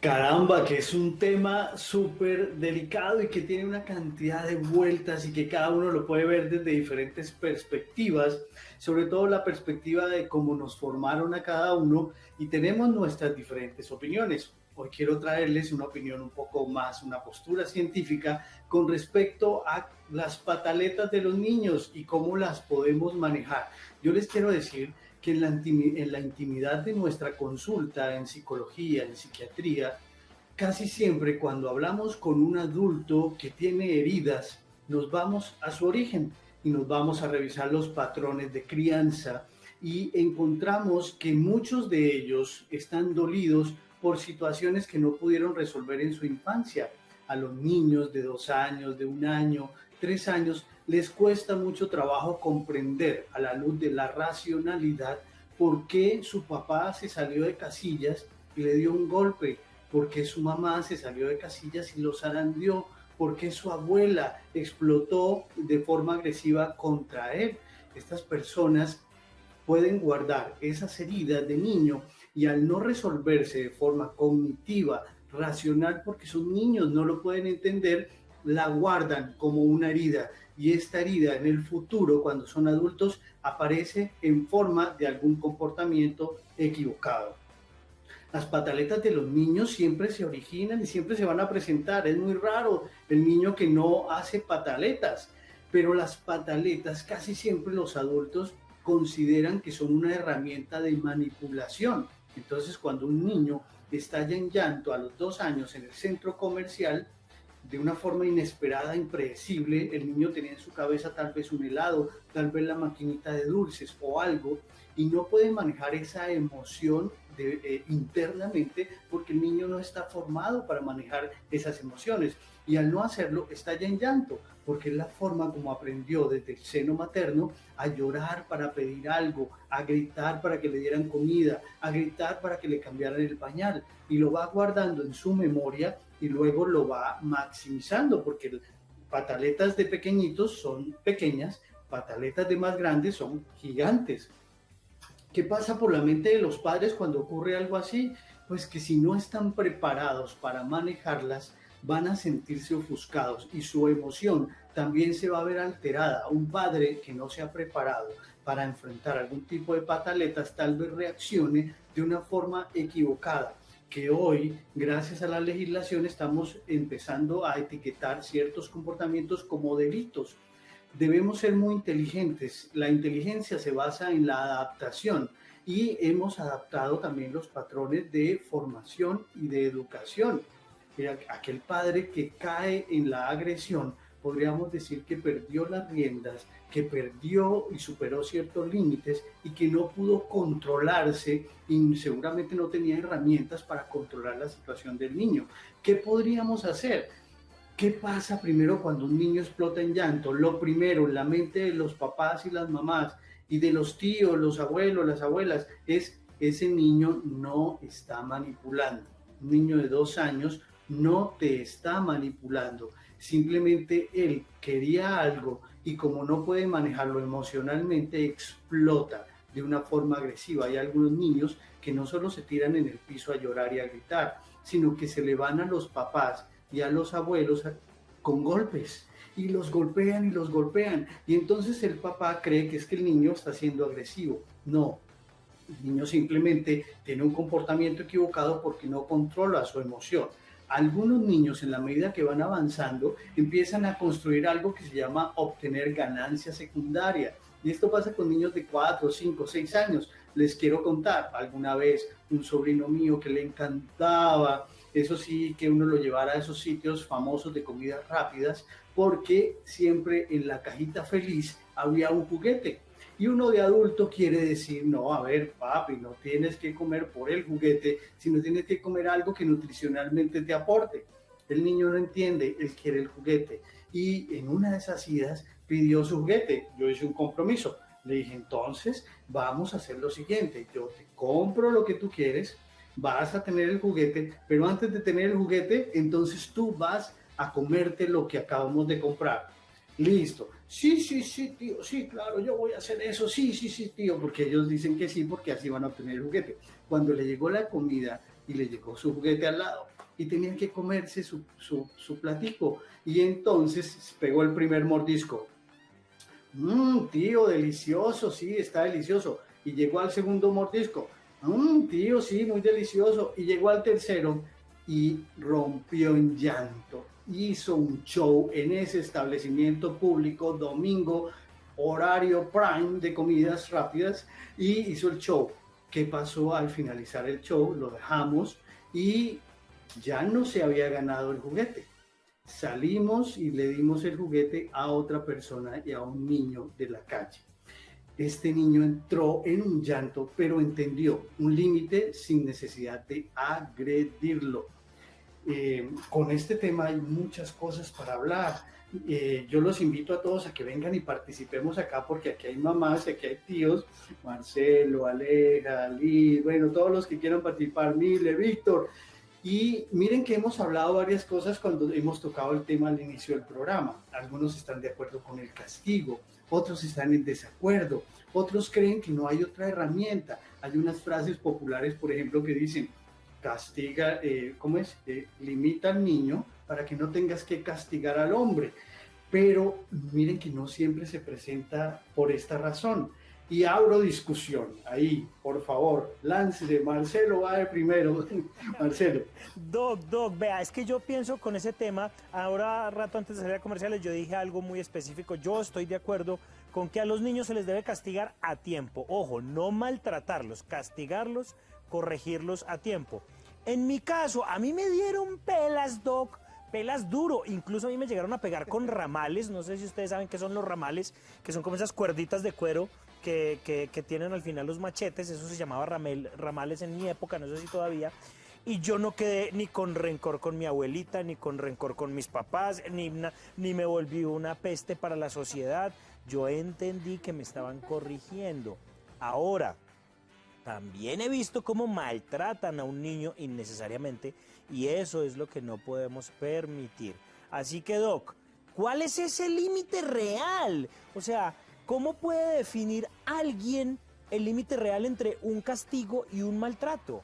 Caramba, que es un tema súper delicado y que tiene una cantidad de vueltas y que cada uno lo puede ver desde diferentes perspectivas, sobre todo la perspectiva de cómo nos formaron a cada uno y tenemos nuestras diferentes opiniones. Hoy quiero traerles una opinión un poco más, una postura científica con respecto a las pataletas de los niños y cómo las podemos manejar. Yo les quiero decir que en la intimidad de nuestra consulta en psicología, en psiquiatría, casi siempre cuando hablamos con un adulto que tiene heridas, nos vamos a su origen y nos vamos a revisar los patrones de crianza y encontramos que muchos de ellos están dolidos por situaciones que no pudieron resolver en su infancia. A los niños de 2 años, de 1 año, 3 años, les cuesta mucho trabajo comprender a la luz de la racionalidad por qué su papá se salió de casillas y le dio un golpe, por qué su mamá se salió de casillas y lo zarandeó, por qué su abuela explotó de forma agresiva contra él. Estas personas pueden guardar esas heridas de niño y al no resolverse de forma cognitiva, racional, porque son niños, no lo pueden entender, la guardan como una herida y esta herida en el futuro, cuando son adultos, aparece en forma de algún comportamiento equivocado. Las pataletas de los niños siempre se originan y siempre se van a presentar. Es muy raro el niño que no hace pataletas, pero las pataletas casi siempre los adultos consideran que son una herramienta de manipulación. Entonces, cuando un niño estalla en llanto a los 2 años en el centro comercial, de una forma inesperada, impredecible, el niño tenía en su cabeza tal vez un helado, tal vez la maquinita de dulces o algo, y no puede manejar esa emoción internamente porque el niño no está formado para manejar esas emociones y al no hacerlo estalla en llanto porque es la forma como aprendió desde el seno materno a llorar para pedir algo, a gritar para que le dieran comida, a gritar para que le cambiaran el pañal y lo va guardando en su memoria y luego lo va maximizando porque pataletas de pequeñitos son pequeñas, pataletas de más grandes son gigantes. ¿Qué pasa por la mente de los padres cuando ocurre algo así? Pues que si no están preparados para manejarlas, van a sentirse ofuscados y su emoción también se va a ver alterada. Un padre que no se ha preparado para enfrentar algún tipo de pataletas tal vez reaccione de una forma equivocada, que hoy, gracias a la legislación, estamos empezando a etiquetar ciertos comportamientos como delitos. Debemos ser muy inteligentes. La inteligencia se basa en la adaptación y hemos adaptado también los patrones de formación y de educación. Aquel padre que cae en la agresión, podríamos decir que perdió las riendas, que perdió y superó ciertos límites y que no pudo controlarse y seguramente no tenía herramientas para controlar la situación del niño. ¿Qué podríamos hacer? ¿Qué pasa primero cuando un niño explota en llanto? Lo primero en la mente de los papás y las mamás y de los tíos, los abuelos, las abuelas, es ese niño no está manipulando. Un niño de 2 años no te está manipulando. Simplemente él quería algo y como no puede manejarlo emocionalmente, explota de una forma agresiva. Hay algunos niños que no solo se tiran en el piso a llorar y a gritar, sino que se le van a los papás y a los abuelos con golpes y los golpean y los golpean y entonces el papá cree que es que el niño está siendo agresivo. No, el niño simplemente tiene un comportamiento equivocado porque no controla su emoción. Algunos niños en la medida que van avanzando empiezan a construir algo que se llama obtener ganancia secundaria y esto pasa con niños de 4, 5, 6 años. Les quiero contar, alguna vez un sobrino mío que le encantaba, eso sí, que uno lo llevara a esos sitios famosos de comidas rápidas, porque siempre en la cajita feliz había un juguete. Y uno de adulto quiere decir, no, a ver, papi, no tienes que comer por el juguete, sino tienes que comer algo que nutricionalmente te aporte. El niño no entiende, él quiere el juguete. Y en una de esas idas pidió su juguete. Yo hice un compromiso. Le dije, entonces vamos a hacer lo siguiente, yo te compro lo que tú quieres, vas a tener el juguete, pero antes de tener el juguete, entonces tú vas a comerte lo que acabamos de comprar. Listo. Sí, sí, sí, tío, sí, claro, yo voy a hacer eso, sí, sí, sí, tío, porque ellos dicen que sí, porque así van a obtener el juguete. Cuando le llegó la comida y le llegó su juguete al lado y tenían que comerse su platico, y entonces pegó el primer mordisco. Tío, delicioso, sí, está delicioso. Y llegó al segundo mordisco. Tío, sí, muy delicioso. Y llegó al tercero y rompió en llanto. Hizo un show en ese establecimiento público, domingo, horario prime de comidas rápidas, y hizo el show. ¿Qué pasó al finalizar el show? Lo dejamos y ya no se había ganado el juguete. Salimos y le dimos el juguete a otra persona y a un niño de la calle. Este niño entró en un llanto, pero entendió un límite sin necesidad de agredirlo. Con este tema hay muchas cosas para hablar. Yo los invito a todos a que vengan y participemos acá, porque aquí hay mamás, aquí hay tíos, Marcelo, Aleja, Liz, bueno, todos los que quieran participar, Mile, Víctor. Y miren que hemos hablado varias cosas cuando hemos tocado el tema al inicio del programa. Algunos están de acuerdo con el castigo, otros están en desacuerdo, otros creen que no hay otra herramienta. Hay unas frases populares, por ejemplo, que dicen, castiga, ¿cómo es? Limita al niño para que no tengas que castigar al hombre. Pero miren que no siempre se presenta por esta razón. Y abro discusión. Ahí, por favor, láncese. Marcelo va de primero. Marcelo. Doc, vea, es que yo pienso con ese tema, ahora rato antes de salir a comerciales, yo dije algo muy específico. Yo estoy de acuerdo con que a los niños se les debe castigar a tiempo. Ojo, no maltratarlos, castigarlos, corregirlos a tiempo. En mi caso, a mí me dieron pelas, Doc, pelas duro. Incluso a mí me llegaron a pegar con ramales. No sé si ustedes saben qué son los ramales, que son como esas cuerditas de cuero que tienen al final los machetes. Eso se llamaba ramales en mi época, no sé si todavía. Y yo no quedé ni con rencor con mi abuelita, ni con rencor con mis papás, ni me volví una peste para la sociedad. Yo entendí que me estaban corrigiendo. Ahora, también he visto cómo maltratan a un niño innecesariamente, y eso es lo que no podemos permitir. Así que, Doc, ¿cuál es ese límite real? O sea, ¿cómo puede definir alguien el límite real entre un castigo y un maltrato?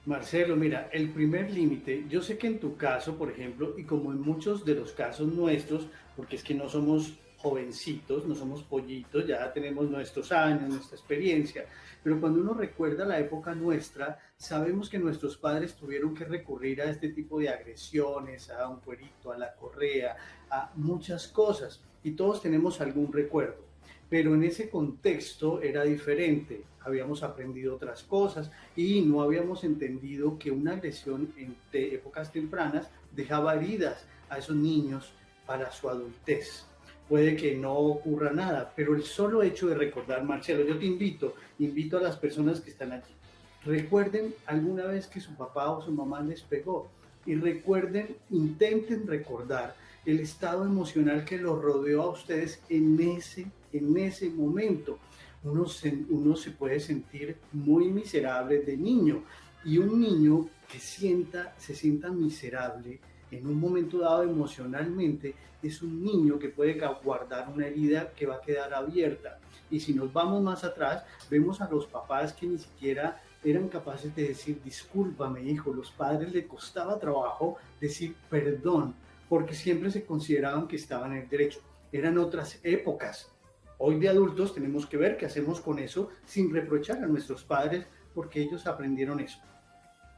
Marcelo, mira, el primer límite, yo sé que en tu caso, por ejemplo, y como en muchos de los casos nuestros, porque es que no somos jovencitos, no somos pollitos, ya tenemos nuestros años, nuestra experiencia, pero cuando uno recuerda la época nuestra, sabemos que nuestros padres tuvieron que recurrir a este tipo de agresiones, a un cuerito, a la correa, a muchas cosas, y todos tenemos algún recuerdo. Pero en ese contexto era diferente, habíamos aprendido otras cosas y no habíamos entendido que una agresión en épocas tempranas dejaba heridas a esos niños para su adultez. Puede que no ocurra nada, pero el solo hecho de recordar, Marcelo, yo te invito a las personas que están allí, recuerden alguna vez que su papá o su mamá les pegó, y recuerden, intenten recordar el estado emocional que los rodeó a ustedes en ese momento. Uno se puede sentir muy miserable de niño, y un niño que se sienta miserable en un momento dado emocionalmente es un niño que puede guardar una herida que va a quedar abierta. Y si nos vamos más atrás, vemos a los papás que ni siquiera eran capaces de decir discúlpame hijo. Los padres les costaba trabajo decir perdón, porque siempre se consideraban que estaban en el derecho. Eran otras épocas. Hoy de adultos tenemos que ver qué hacemos con eso sin reprochar a nuestros padres, porque ellos aprendieron eso.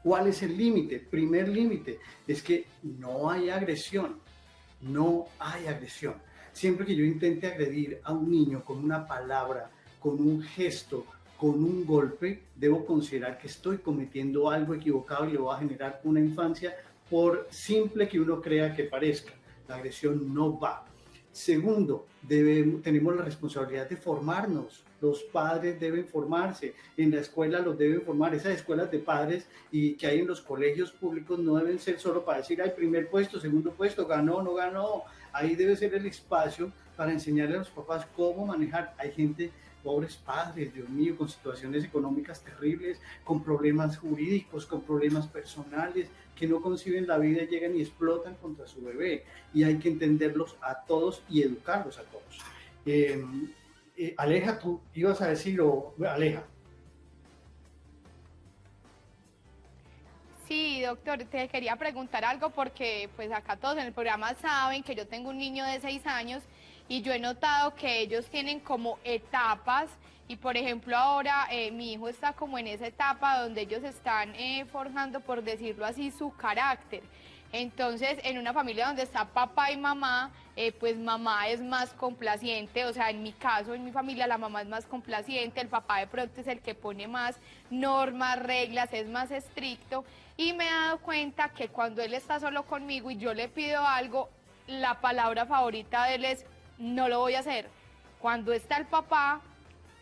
¿Cuál es el límite? Primer límite es que no hay agresión, no hay agresión. Siempre que yo intente agredir a un niño con una palabra, con un gesto, con un golpe, debo considerar que estoy cometiendo algo equivocado y le voy a generar una infancia, por simple que uno crea que parezca. La agresión no va. Segundo, tenemos la responsabilidad de formarnos. Los padres deben formarse, en la escuela los deben formar. Esas escuelas de padres y que hay en los colegios públicos no deben ser solo para decir, ay, primer puesto, segundo puesto, ganó, no ganó. Ahí debe ser el espacio para enseñarle a los papás cómo manejar. Hay gente, pobres padres, Dios mío, con situaciones económicas terribles, con problemas jurídicos, con problemas personales, que no conciben la vida y llegan y explotan contra su bebé. Y hay que entenderlos a todos y educarlos a todos. Aleja, tú ibas a decir, o Aleja. Sí, doctor, te quería preguntar algo porque pues acá todos en el programa saben que yo tengo un niño de 6 años y yo he notado que ellos tienen como etapas y por ejemplo ahora mi hijo está como en esa etapa donde ellos están forjando, por decirlo así, su carácter. Entonces, en una familia donde está papá y mamá, pues mamá es más complaciente, o sea, en mi caso, en mi familia, la mamá es más complaciente, el papá de pronto es el que pone más normas, reglas, es más estricto, y me he dado cuenta que cuando él está solo conmigo y yo le pido algo, la palabra favorita de él es, no lo voy a hacer. Cuando está el papá,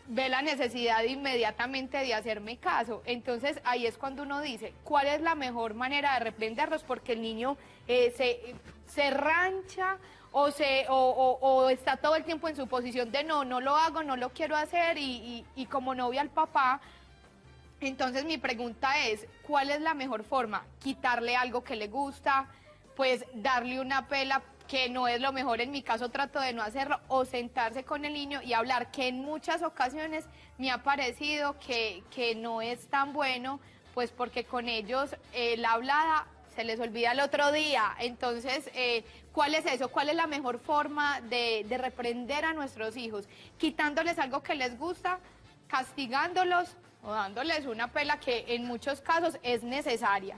ve la necesidad inmediatamente de hacerme caso. Entonces ahí es cuando uno dice, ¿cuál es la mejor manera de reprenderlos? Porque el niño se rancha o está todo el tiempo en su posición de no lo hago, no lo quiero hacer y como no ve al papá. Entonces mi pregunta es, ¿cuál es la mejor forma? ¿Quitarle algo que le gusta? Pues darle una pela, que no es lo mejor, en mi caso trato de no hacerlo, o sentarse con el niño y hablar, que en muchas ocasiones me ha parecido que no es tan bueno, pues porque con ellos la hablada se les olvida el otro día. Entonces, ¿cuál es eso? ¿Cuál es la mejor forma de reprender a nuestros hijos? ¿Quitándoles algo que les gusta, castigándolos o dándoles una pela que en muchos casos es necesaria?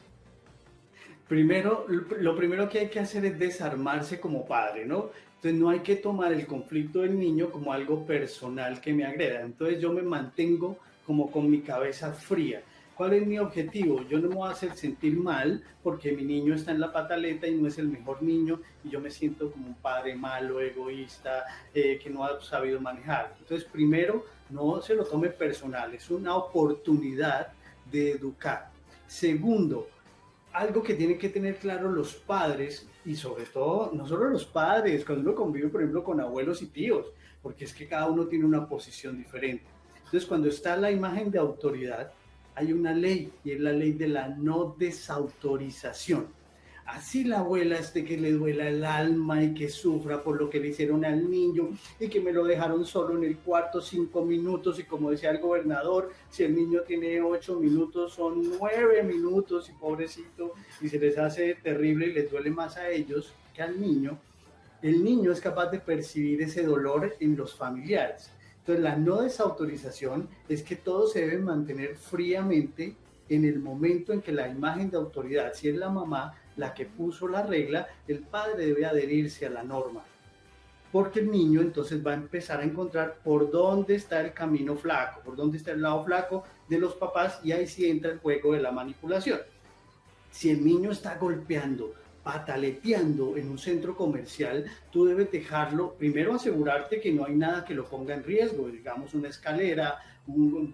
Primero, lo primero que hay que hacer es desarmarse como padre, ¿no? Entonces no hay que tomar el conflicto del niño como algo personal que me agreda. Entonces yo me mantengo como con mi cabeza fría. ¿Cuál es mi objetivo? Yo no me voy a hacer sentir mal porque mi niño está en la pataleta y no es el mejor niño y yo me siento como un padre malo, egoísta, que no ha sabido manejar. Entonces primero, no se lo tome personal, es una oportunidad de educar. Segundo, algo que tienen que tener claro los padres, y sobre todo, no solo los padres, cuando uno convive, por ejemplo, con abuelos y tíos, porque es que cada uno tiene una posición diferente. Entonces, cuando está la imagen de autoridad, hay una ley, y es la ley de la no desautorización. Así la abuela esté que le duela el alma y que sufra por lo que le hicieron al niño y que me lo dejaron solo en el cuarto 5 minutos y como decía el gobernador, si el niño tiene 8 minutos son 9 minutos y pobrecito y se les hace terrible y les duele más a ellos que al niño. El niño es capaz de percibir ese dolor en los familiares. Entonces la no desautorización es que todo se debe mantener fríamente en el momento en que la imagen de autoridad, si es la mamá la que puso la regla, el padre debe adherirse a la norma, porque el niño entonces va a empezar a encontrar por dónde está el camino flaco, por dónde está el lado flaco de los papás, y ahí sí entra el juego de la manipulación. Si el niño está golpeando, pataleteando en un centro comercial, tú debes dejarlo, primero asegurarte que no hay nada que lo ponga en riesgo, digamos una escalera,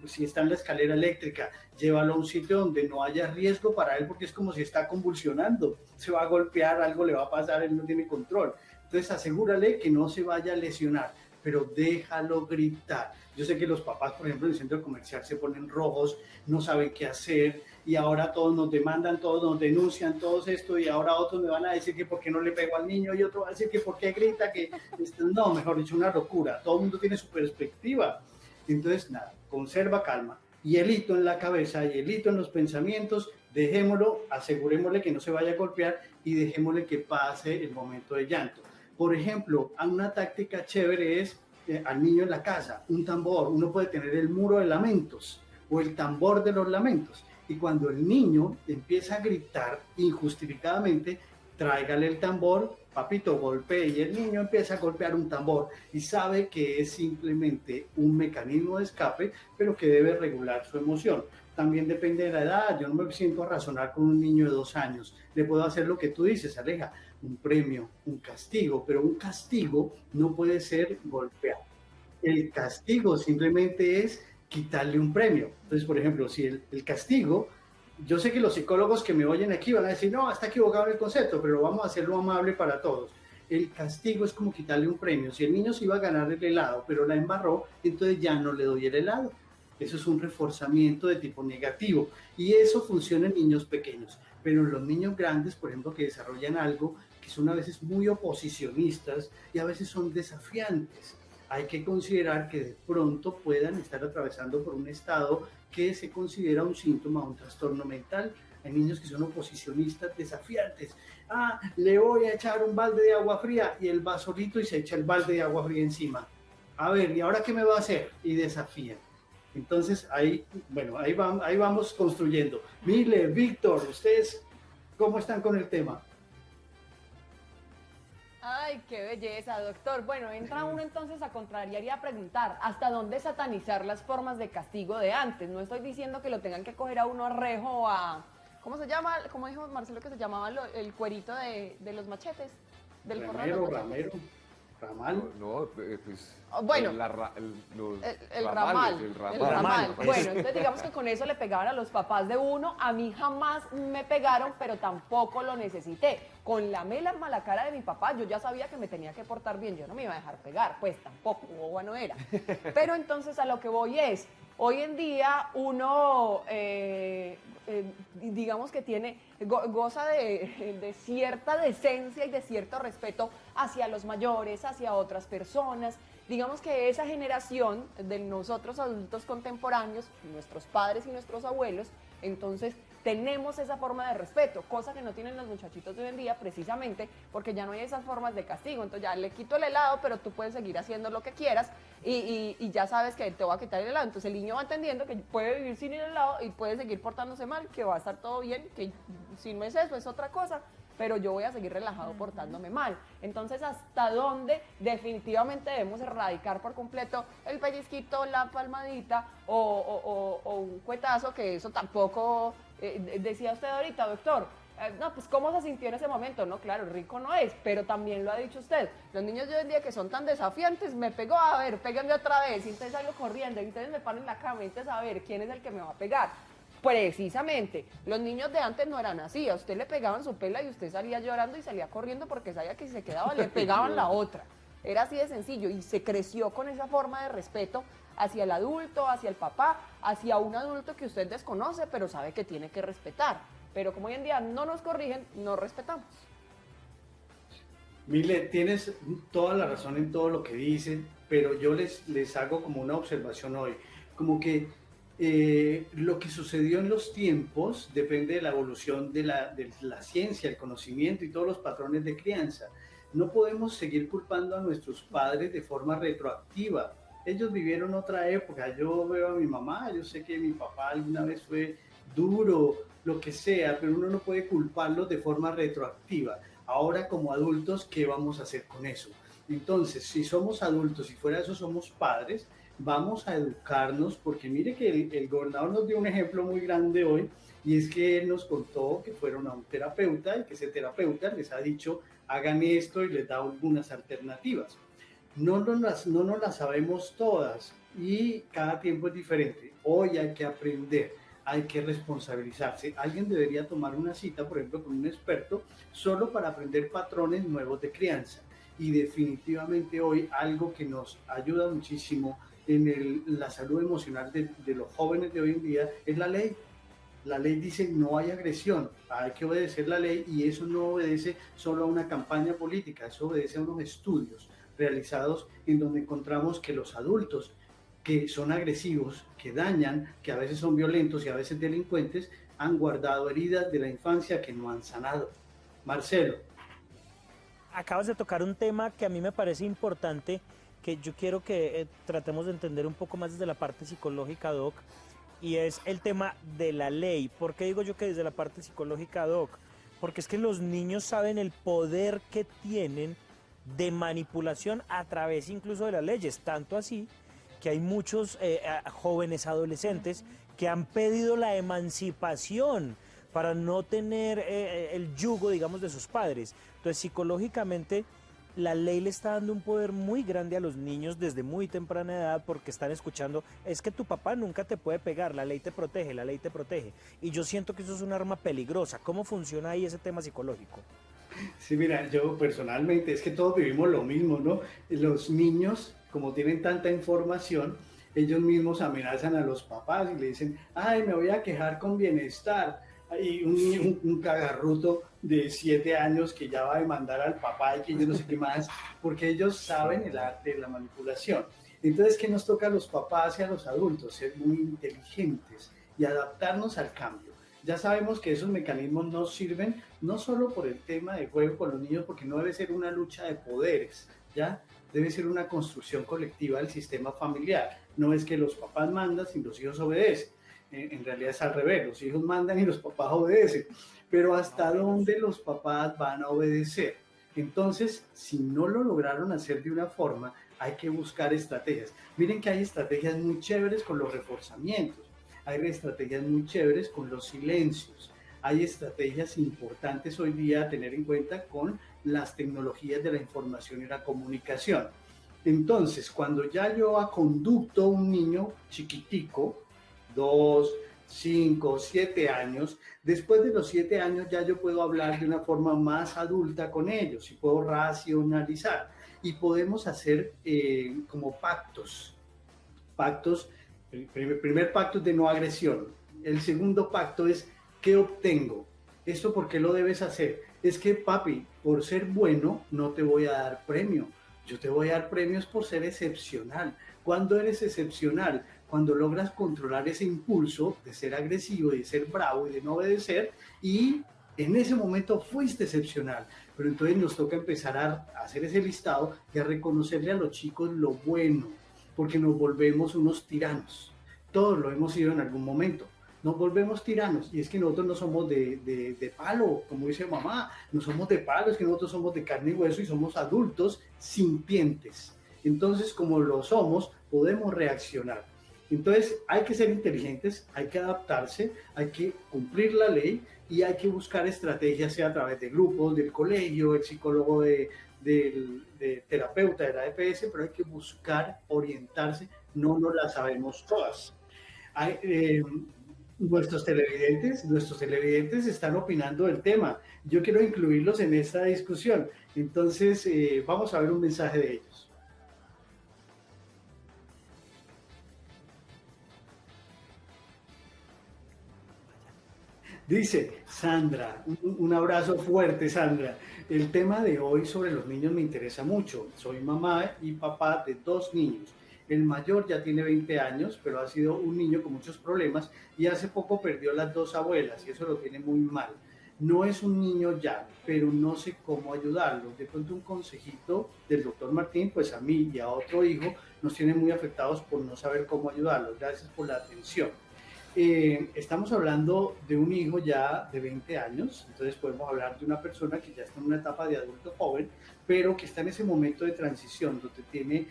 si está en la escalera eléctrica, llévalo a un sitio donde no haya riesgo para él, porque es como si está convulsionando, se va a golpear, algo le va a pasar, él no tiene control. Entonces asegúrale que no se vaya a lesionar, pero déjalo gritar. Yo sé que los papás, por ejemplo, en el centro comercial se ponen rojos, no saben qué hacer, y ahora todos nos demandan, todos nos denuncian, todos esto, y ahora otros me van a decir que por qué no le pego al niño, y otro va a decir que por qué grita, que no, mejor dicho, una locura. Todo el mundo tiene su perspectiva. Entonces, nada, conserva calma. Hielito en la cabeza, hielito en los pensamientos, dejémoslo, asegurémosle que no se vaya a golpear y dejémosle que pase el momento de llanto. Por ejemplo, una táctica chévere es al niño en la casa, un tambor. Uno puede tener el muro de lamentos o el tambor de los lamentos. Y cuando el niño empieza a gritar injustificadamente, tráigale el tambor, papito, golpee, y el niño empieza a golpear un tambor y sabe que es simplemente un mecanismo de escape, pero que debe regular su emoción. También depende de la edad. Yo no me siento a razonar con un niño de 2 años. Le puedo hacer lo que tú dices, Aleja, un premio, un castigo, pero un castigo no puede ser golpear. El castigo simplemente es quitarle un premio. Entonces, por ejemplo, si el castigo, yo sé que los psicólogos que me oyen aquí van a decir, no, está equivocado el concepto, pero vamos a hacerlo amable para todos. el castigo es como quitarle un premio. Si el niño se iba a ganar el helado, pero la embarró, entonces ya no le doy el helado. Eso es un reforzamiento de tipo negativo y eso funciona en niños pequeños, pero en los niños grandes, por ejemplo, que desarrollan algo que son a veces muy oposicionistas y a veces son desafiantes, hay que considerar que de pronto puedan estar atravesando por un estado que se considera un síntoma o un trastorno mental. Hay niños que son oposicionistas, desafiantes. Ah, le voy a echar un balde de agua fría y el va solito y se echa el balde de agua fría encima. A ver, ¿y ahora qué me va a hacer? Y desafían. Entonces, ahí, bueno, ahí vamos construyendo. Mile, Víctor, ¿ustedes cómo están con el tema? Ay, qué belleza, doctor. Bueno, entra uno entonces a contrariar y a preguntar, ¿hasta dónde satanizar las formas de castigo de antes? No estoy diciendo que lo tengan que coger a uno a rejo o a... ¿Cómo se llama? ¿Cómo dijo Marcelo que se llamaba el cuerito de los machetes? Del Ramero. ¿Ramal? No, pues... Bueno, el ramal. ramal. Bueno, entonces digamos que con eso le pegaban a los papás de uno. A mí jamás me pegaron, pero tampoco lo necesité. Con la mala cara de mi papá, yo ya sabía que me tenía que portar bien. Yo no me iba a dejar pegar, pues tampoco, boba no era. Pero entonces a lo que voy es, hoy en día uno, digamos que goza de cierta decencia y de cierto respeto hacia los mayores, hacia otras personas. Digamos que esa generación de nosotros adultos contemporáneos, nuestros padres y nuestros abuelos, entonces tenemos esa forma de respeto, cosa que no tienen los muchachitos de hoy en día precisamente porque ya no hay esas formas de castigo. Entonces ya le quito el helado, pero tú puedes seguir haciendo lo que quieras y ya sabes que te voy a quitar el helado. Entonces el niño va entendiendo que puede vivir sin el helado y puede seguir portándose mal, que va a estar todo bien, que si no es eso, es otra cosa, pero yo voy a seguir relajado portándome mal. Entonces, ¿hasta dónde definitivamente debemos erradicar por completo el pellizquito, la palmadita o un cuetazo? Que eso tampoco, decía usted ahorita, doctor. No, pues ¿cómo se sintió en ese momento? No, claro, rico no es, pero también lo ha dicho usted. Los niños de hoy en día que son tan desafiantes, me pegó, a ver, péguenme otra vez, y entonces salgo corriendo, y entonces me paro en la cama, y entonces a ver, ¿quién es el que me va a pegar? Precisamente, los niños de antes no eran así, a usted le pegaban su pela y usted salía llorando y salía corriendo porque sabía que si se quedaba le pegaban la otra. Era así de sencillo y se creció con esa forma de respeto hacia el adulto, hacia el papá, hacia un adulto que usted desconoce pero sabe que tiene que respetar. Pero como hoy en día no nos corrigen, no respetamos. Mile, tienes toda la razón en todo lo que dice, pero yo les hago como una observación hoy, como que lo que sucedió en los tiempos depende de la evolución de la ciencia, el conocimiento y todos los patrones de crianza. No podemos seguir culpando a nuestros padres de forma retroactiva. Ellos vivieron otra época. Yo veo a mi mamá, yo sé que mi papá alguna vez fue duro, lo que sea, pero uno no puede culparlos de forma retroactiva. Ahora como adultos, ¿qué vamos a hacer con eso? Entonces, si somos adultos y fuera de eso somos padres, vamos a educarnos, porque mire que el gobernador nos dio un ejemplo muy grande hoy, y es que él nos contó que fueron a un terapeuta y que ese terapeuta les ha dicho, hagan esto y les da algunas alternativas. No nos las sabemos todas y cada tiempo es diferente. Hoy hay que aprender, hay que responsabilizarse. Alguien debería tomar una cita, por ejemplo, con un experto, solo para aprender patrones nuevos de crianza. Y definitivamente hoy algo que nos ayuda muchísimo en la salud emocional de los jóvenes de hoy en día es la ley. La ley dice no hay agresión, hay que obedecer la ley, y eso no obedece solo a una campaña política, eso obedece a unos estudios realizados en donde encontramos que los adultos que son agresivos, que dañan, que a veces son violentos y a veces delincuentes, han guardado heridas de la infancia que no han sanado. Marcelo. Acabas de tocar un tema que a mí me parece importante, que yo quiero que tratemos de entender un poco más desde la parte psicológica, Doc, y es el tema de la ley. ¿Por qué digo yo que desde la parte psicológica, Doc? Porque es que los niños saben el poder que tienen de manipulación a través incluso de las leyes, tanto así que hay muchos jóvenes adolescentes que han pedido la emancipación para no tener el yugo, digamos, de sus padres. Entonces, psicológicamente, la ley le está dando un poder muy grande a los niños desde muy temprana edad, porque están escuchando, es que tu papá nunca te puede pegar, la ley te protege, la ley te protege. Y yo siento que eso es un arma peligrosa. ¿Cómo funciona ahí ese tema psicológico? Sí, mira, yo personalmente, es que todos vivimos lo mismo, ¿no? Los niños, como tienen tanta información, ellos mismos amenazan a los papás y le dicen, ay, me voy a quejar con bienestar. Y un cagarruto de 7 años que ya va a demandar al papá y que yo no sé qué más, porque ellos saben el arte de la manipulación. Entonces, ¿qué nos toca a los papás y a los adultos? Ser muy inteligentes y adaptarnos al cambio. Ya sabemos que esos mecanismos no sirven no solo por el tema de juego con los niños, porque no debe ser una lucha de poderes, ¿ya? Debe ser una construcción colectiva del sistema familiar. No es que los papás mandan y los hijos obedecen. En realidad es al revés, los hijos mandan y los papás obedecen. Pero ¿hasta dónde los papás van a obedecer? Entonces, si no lo lograron hacer de una forma, hay que buscar estrategias. Miren que hay estrategias muy chéveres con los reforzamientos. Hay estrategias muy chéveres con los silencios. Hay estrategias importantes hoy día a tener en cuenta con las tecnologías de la información y la comunicación. Entonces, cuando ya yo conducto a un niño chiquitico, 2, 5, 7 años, después de los 7 años ya yo puedo hablar de una forma más adulta con ellos y puedo racionalizar y podemos hacer como pactos. El primer pacto es de no agresión. El segundo pacto es ¿qué obtengo? ¿Esto por qué lo debes hacer? Es que, papi, por ser bueno no te voy a dar premio. Yo te voy a dar premios por ser excepcional. ¿Cuándo eres excepcional? Cuando logras controlar ese impulso de ser agresivo, de ser bravo y de no obedecer, y en ese momento fuiste excepcional. Pero entonces nos toca empezar a hacer ese listado y a reconocerle a los chicos lo bueno, porque nos volvemos unos tiranos. Todos lo hemos sido en algún momento. Nos volvemos tiranos, y es que nosotros no somos de palo, como dice mamá, no somos de palo, es que nosotros somos de carne y hueso y somos adultos sintientes. Entonces, como lo somos, podemos reaccionar. Entonces, hay que ser inteligentes, hay que adaptarse, hay que cumplir la ley y hay que buscar estrategias, sea a través de grupos, del colegio, el psicólogo de terapeuta de la EPS, pero hay que buscar orientarse, no nos las sabemos todas. Hay, nuestros televidentes están opinando del tema. Yo quiero incluirlos en esta discusión. Entonces, vamos a ver un mensaje de ellos. Dice Sandra, un abrazo fuerte, Sandra. El tema de hoy sobre los niños me interesa mucho. Soy mamá y papá de 2 niños. El mayor ya tiene 20 años, pero ha sido un niño con muchos problemas y hace poco perdió las 2 abuelas y eso lo tiene muy mal. No es un niño ya, pero no sé cómo ayudarlo. De pronto un consejito del doctor Martín, pues a mí y a otro hijo nos tiene muy afectados por no saber cómo ayudarlo. Gracias por la atención. Estamos hablando de un hijo ya de 20 años, entonces podemos hablar de una persona que ya está en una etapa de adulto joven, pero que está en ese momento de transición, donde tiene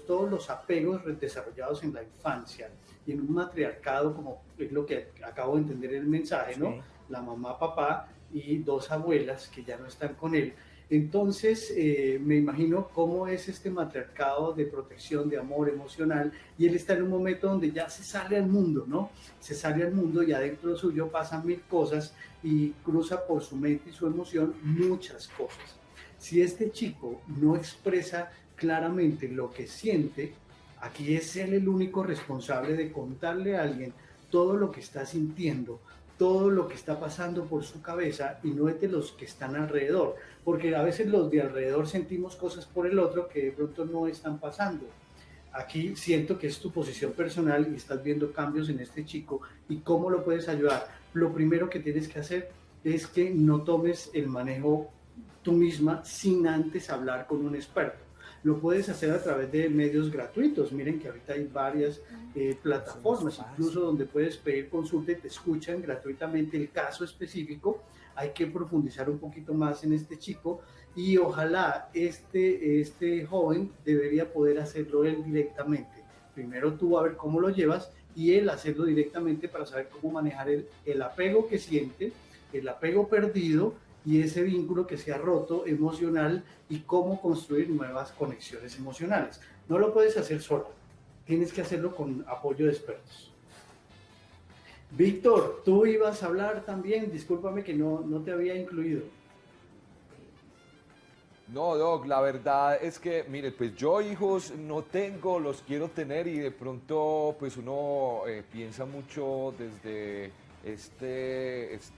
todos los apegos desarrollados en la infancia y en un matriarcado, como es lo que acabo de entender en el mensaje, ¿no? Sí. La mamá, papá y 2 abuelas que ya no están con él. Entonces, me imagino cómo es este matriarcado de protección, de amor emocional, y él está en un momento donde ya se sale al mundo, ¿no? Se sale al mundo y adentro suyo pasan 1000 cosas y cruza por su mente y su emoción muchas cosas. Si este chico no expresa claramente lo que siente, aquí es él el único responsable de contarle a alguien todo lo que está sintiendo, todo lo que está pasando por su cabeza y no es de los que están alrededor, porque a veces los de alrededor sentimos cosas por el otro que de pronto no están pasando. Aquí siento que es tu posición personal y estás viendo cambios en este chico y cómo lo puedes ayudar. Lo primero que tienes que hacer es que no tomes el manejo tú misma sin antes hablar con un experto. Lo puedes hacer a través de medios gratuitos. Miren que ahorita hay varias plataformas, incluso donde puedes pedir consulta y te escuchan gratuitamente el caso específico. Hay que profundizar un poquito más en este chico y ojalá este joven debería poder hacerlo él directamente. Primero tú a ver cómo lo llevas y él hacerlo directamente para saber cómo manejar el apego que siente, el apego perdido y ese vínculo que se ha roto emocional y cómo construir nuevas conexiones emocionales. No lo puedes hacer solo, tienes que hacerlo con apoyo de expertos. Víctor, tú ibas a hablar también, discúlpame que no te había incluido. No, Doc, la verdad es que, mire, pues yo hijos no tengo, los quiero tener y de pronto pues uno piensa mucho desde estos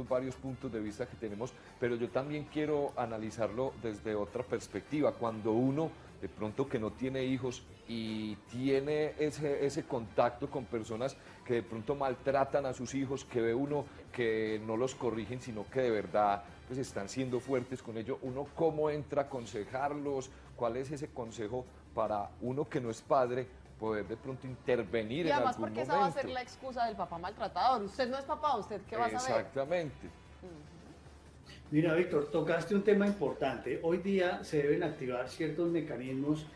varios puntos de vista que tenemos, pero yo también quiero analizarlo desde otra perspectiva. Cuando uno de pronto que no tiene hijos y tiene ese contacto con personas que de pronto maltratan a sus hijos, que ve uno que no los corrigen, sino que de verdad pues están siendo fuertes con ello, uno cómo entra a aconsejarlos, cuál es ese consejo para uno que no es padre, poder de pronto intervenir Y en además algún porque momento. esa va a ser la excusa del papá maltratador. Usted no es papá, ¿usted qué va a saber? Exactamente. Mira, Víctor, tocaste un tema importante. Hoy día se deben activar ciertos mecanismos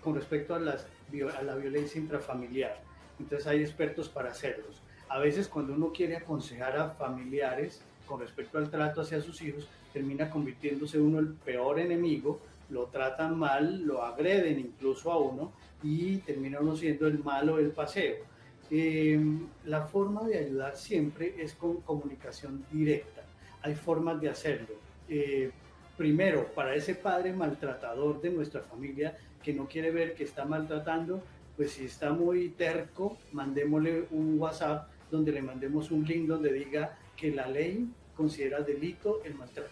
con respecto a la violencia intrafamiliar. Entonces hay expertos para hacerlos. A veces cuando uno quiere aconsejar a familiares con respecto al trato hacia sus hijos, termina convirtiéndose uno el peor enemigo, lo tratan mal, lo agreden incluso a uno y termina uno siendo el malo del paseo. La forma de ayudar siempre es con comunicación directa. Hay formas de hacerlo. Primero, para ese padre maltratador de nuestra familia que no quiere ver que está maltratando, pues si está muy terco, mandémosle un WhatsApp donde le mandemos un link donde diga que la ley considera delito el maltrato.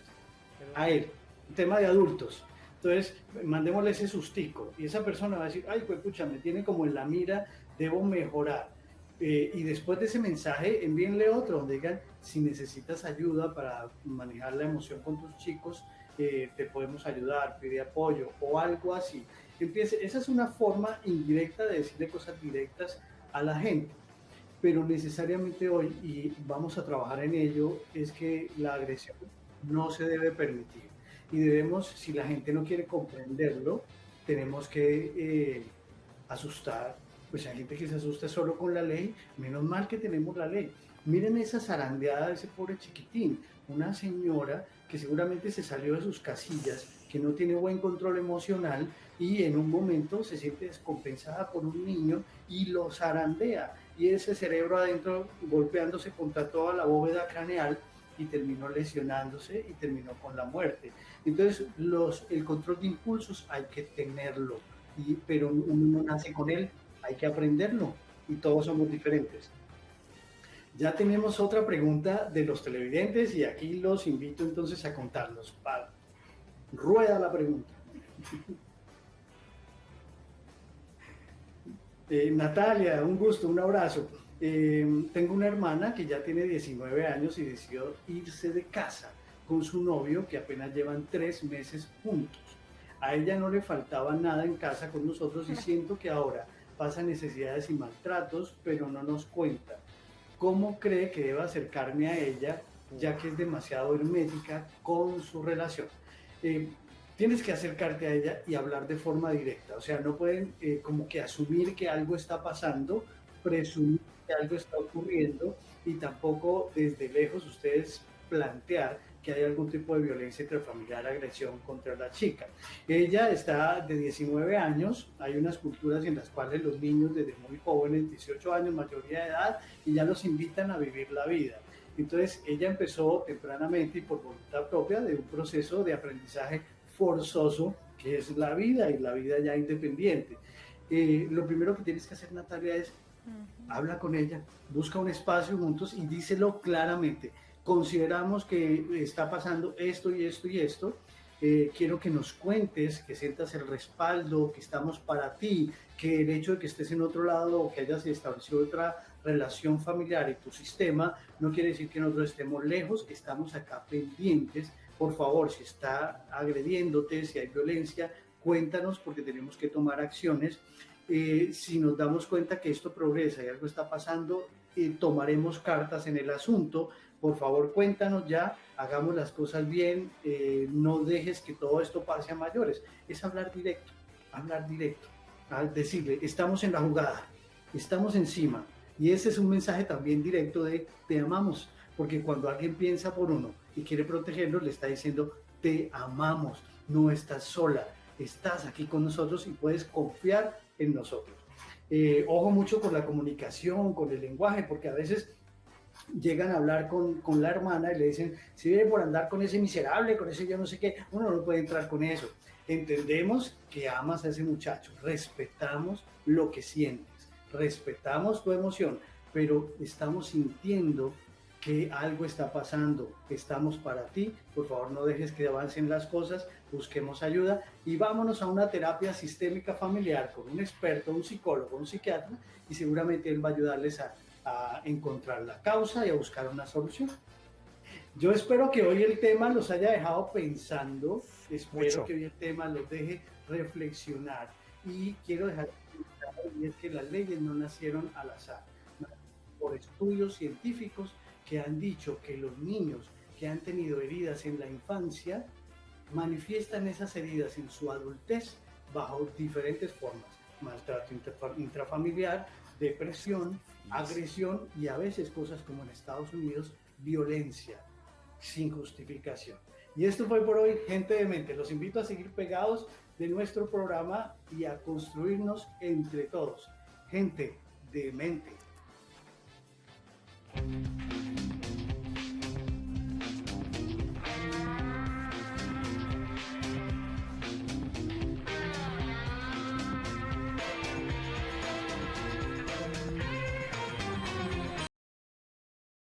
A él, un tema de adultos. Entonces, mandémosle ese sustico y esa persona va a decir, ay, pues pucha, me tiene como en la mira, debo mejorar. Y después de ese mensaje, envíenle otro donde digan, si necesitas ayuda para manejar la emoción con tus chicos, te podemos ayudar, pide apoyo o algo así. Esa es una forma indirecta de decirle cosas directas a la gente, pero necesariamente hoy, y vamos a trabajar en ello, es que la agresión no se debe permitir. Y debemos, si la gente no quiere comprenderlo, tenemos que asustar. Pues hay gente que se asusta solo con la ley, menos mal que tenemos la ley. Miren esa zarandeada de ese pobre chiquitín, una señora que seguramente se salió de sus casillas, que no tiene buen control emocional y en un momento se siente descompensada por un niño y lo zarandea. Y ese cerebro adentro golpeándose contra toda la bóveda craneal y terminó lesionándose y terminó con la muerte. Entonces, el control de impulsos hay que tenerlo, pero uno no nace con él, hay que aprenderlo y todos somos diferentes. Ya tenemos otra pregunta de los televidentes y aquí los invito entonces a contarlos. Rueda la pregunta. Natalia, un gusto, un abrazo. Tengo una hermana que ya tiene 19 años y decidió irse de casa con su novio que apenas llevan 3 meses juntos. A ella no le faltaba nada en casa con nosotros y siento que ahora pasa necesidades y maltratos, pero no nos cuenta. ¿Cómo cree que debo acercarme a ella, ya que es demasiado hermética con su relación? Tienes que acercarte a ella y hablar de forma directa. O sea, no pueden como que asumir que algo está pasando, presumir que algo está ocurriendo y tampoco desde lejos ustedes plantear que hay algún tipo de violencia intrafamiliar, agresión contra la chica. Ella está de 19 años, hay unas culturas en las cuales los niños desde muy jóvenes, 18 años, mayoría de edad, y ya los invitan a vivir la vida. Entonces ella empezó tempranamente y por voluntad propia de un proceso de aprendizaje forzoso que es la vida y la vida ya independiente. Lo primero que tienes que hacer, Natalia, es habla con ella, busca un espacio juntos y díselo claramente. Consideramos que está pasando esto y esto y esto, quiero que nos cuentes, que sientas el respaldo, que estamos para ti, que el hecho de que estés en otro lado o que hayas establecido otra relación familiar y tu sistema, no quiere decir que nosotros estemos lejos, estamos acá pendientes. Por favor, si está agrediéndote, si hay violencia, cuéntanos porque tenemos que tomar acciones. Si nos damos cuenta que esto progresa y algo está pasando, tomaremos cartas en el asunto. Por favor, cuéntanos ya, hagamos las cosas bien, no dejes que todo esto pase a mayores. Es hablar directo, decirle, estamos en la jugada, estamos encima. Y ese es un mensaje también directo de te amamos, porque cuando alguien piensa por uno y quiere protegerlo, le está diciendo te amamos, no estás sola, estás aquí con nosotros y puedes confiar en nosotros. Ojo mucho con la comunicación, con el lenguaje, porque a veces llegan a hablar con la hermana y le dicen, si viene por andar con ese miserable, con ese yo no sé qué, uno no puede entrar con eso. Entendemos que amas a ese muchacho, respetamos lo que sientes, respetamos tu emoción, pero estamos sintiendo que algo está pasando, estamos para ti, por favor no dejes que avancen las cosas, busquemos ayuda y vámonos a una terapia sistémica familiar con un experto, un psicólogo, un psiquiatra, y seguramente él va a ayudarles a encontrar la causa y a buscar una solución. Yo espero que hoy el tema los haya dejado pensando, espero que hoy el tema los deje reflexionar, y quiero dejar claro, y es que las leyes no nacieron al azar, por estudios científicos que han dicho que los niños que han tenido heridas en la infancia manifiestan esas heridas en su adultez bajo diferentes formas: maltrato intrafamiliar, depresión, agresión y a veces cosas como en Estados Unidos, violencia sin justificación. Y esto fue por hoy, gente de mente. Los invito a seguir pegados de nuestro programa y a construirnos entre todos. Gente de mente.